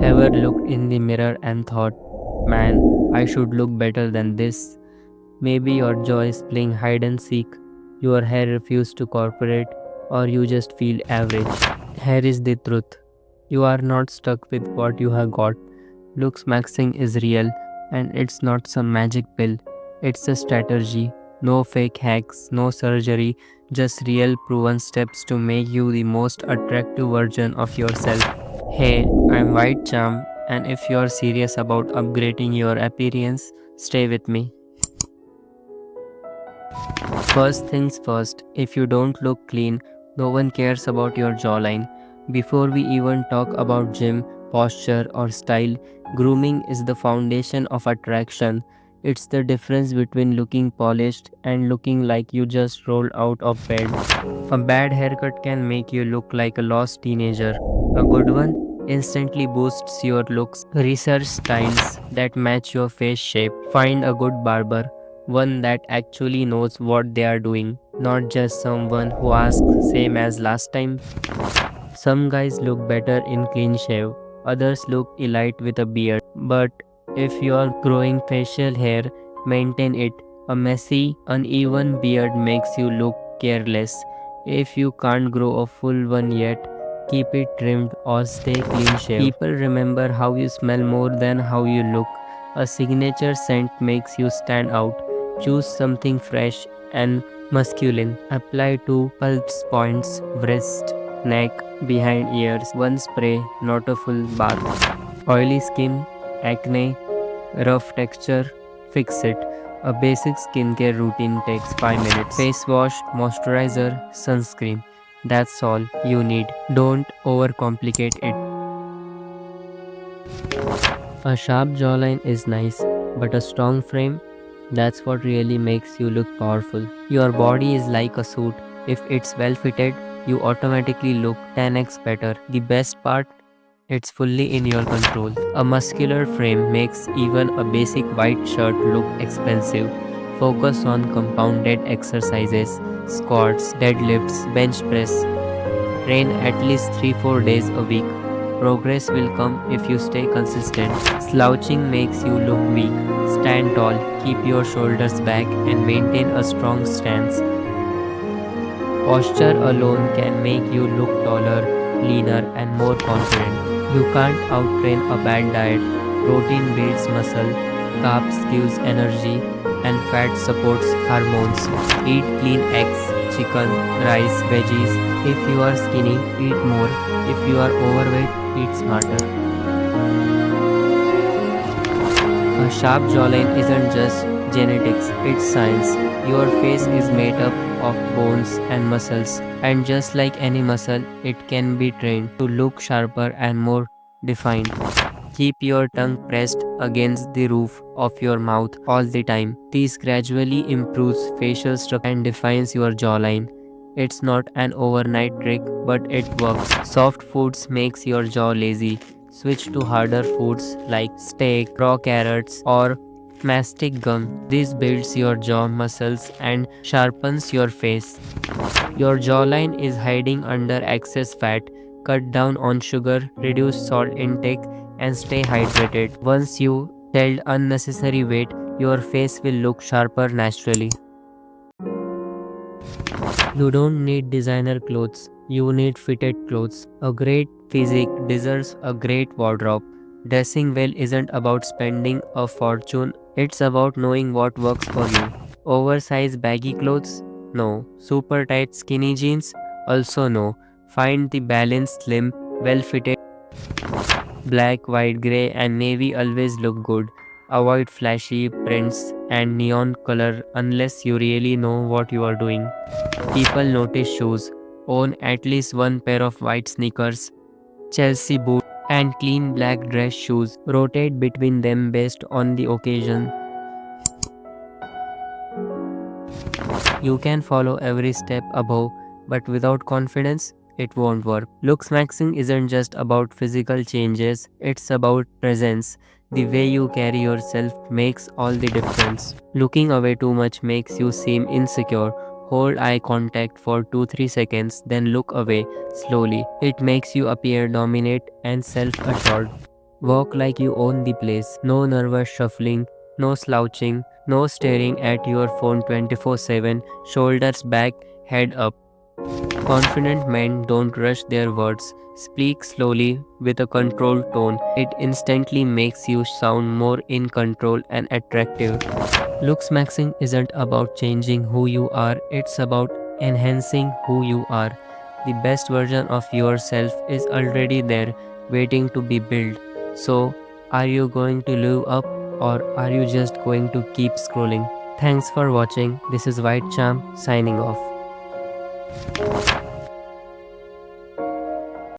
Ever looked in the mirror and thought, man, I should look better than this? Maybe your jaw is playing hide and seek, your hair refuses to cooperate, or you just feel average. Here is the truth. You are not stuck with what you have got. Looks maxing is real, and it's not some magic pill. It's a strategy. No fake hacks, no surgery, just real proven steps to make you the most attractive version of yourself. Hey, I'm White Charm, and if you're serious about upgrading your appearance, stay with me. First things first, if you don't look clean, no one cares about your jawline. Before we even talk about gym, posture, or style, grooming is the foundation of attraction. It's the difference between looking polished and looking like you just rolled out of bed. A bad haircut can make you look like a lost teenager. A good one instantly boosts your looks. Research styles that match your face shape. Find a good barber, one that actually knows what they are doing, not just someone who asks same as last time. Some guys look better in clean shave, others look elite with a beard. But if you're growing facial hair, maintain it. A messy, uneven beard makes you look careless. If you can't grow a full one yet, keep it trimmed or stay clean shaved. People remember how you smell more than how you look. A signature scent makes you stand out. Choose something fresh and masculine. Apply to pulse points, wrist, neck, behind ears. One spray, not a full bath. Oily skin, acne, rough texture, fix it. A basic skincare routine takes 5 minutes. Face wash, moisturizer, sunscreen. That's all you need. Don't overcomplicate it. A sharp jawline is nice, but a strong frame, that's what really makes you look powerful. Your body is like a suit. If it's well fitted, you automatically look 10x better. The best part, it's fully in your control. A muscular frame makes even a basic white shirt look expensive. Focus on compounded exercises, squats, deadlifts, bench press. Train at least 3-4 days a week. Progress will come if you stay consistent. Slouching makes you look weak. Stand tall, keep your shoulders back, and maintain a strong stance. Posture alone can make you look taller, leaner, and more confident. You can't outtrain a bad diet. Protein builds muscle, carbs gives energy, and fat supports hormones. Eat clean eggs, chicken, rice, veggies. If you are skinny, eat more. If you are overweight, eat smarter. A sharp jawline isn't just genetics, it's science. Your face is made up of bones and muscles, and just like any muscle, it can be trained to look sharper and more defined. Keep your tongue pressed against the roof of your mouth all the time. This gradually improves facial structure and defines your jawline. It's not an overnight trick, but it works. Soft foods makes your jaw lazy. Switch to harder foods like steak, raw carrots, or mastic gum. This builds your jaw muscles and sharpens your face. Your jawline is hiding under excess fat. Cut down on sugar, reduce salt intake, and stay hydrated. Once you shed unnecessary weight, your face will look sharper naturally. You don't need designer clothes, you need fitted clothes. A great physique deserves a great wardrobe. Dressing well isn't about spending a fortune, it's about knowing what works for you. Oversized baggy clothes? No. Super tight skinny jeans? Also no. Find the balanced slim, well fitted. Black, white, grey, and navy always look good. Avoid flashy prints and neon color unless you really know what you are doing. People notice shoes. Own at least one pair of white sneakers, Chelsea boots, and clean black dress shoes. Rotate between them based on the occasion. You can follow every step above, but without confidence, it won't work. Looks maxing isn't just about physical changes, it's about presence. The way you carry yourself makes all the difference. Looking away too much makes you seem insecure. Hold eye contact for 2-3 seconds, then look away slowly. It makes you appear dominant and self assured. Walk like you own the place. No nervous shuffling, no slouching, no staring at your phone 24/7, shoulders back, head up. Confident men don't rush their words. Speak slowly with a controlled tone. It instantly makes you sound more in control and attractive. Looks maxing isn't about changing who you are, it's about enhancing who you are. The best version of yourself is already there, waiting to be built. So, are you going to live up or are you just going to keep scrolling? Thanks for watching. This is White Charm signing off.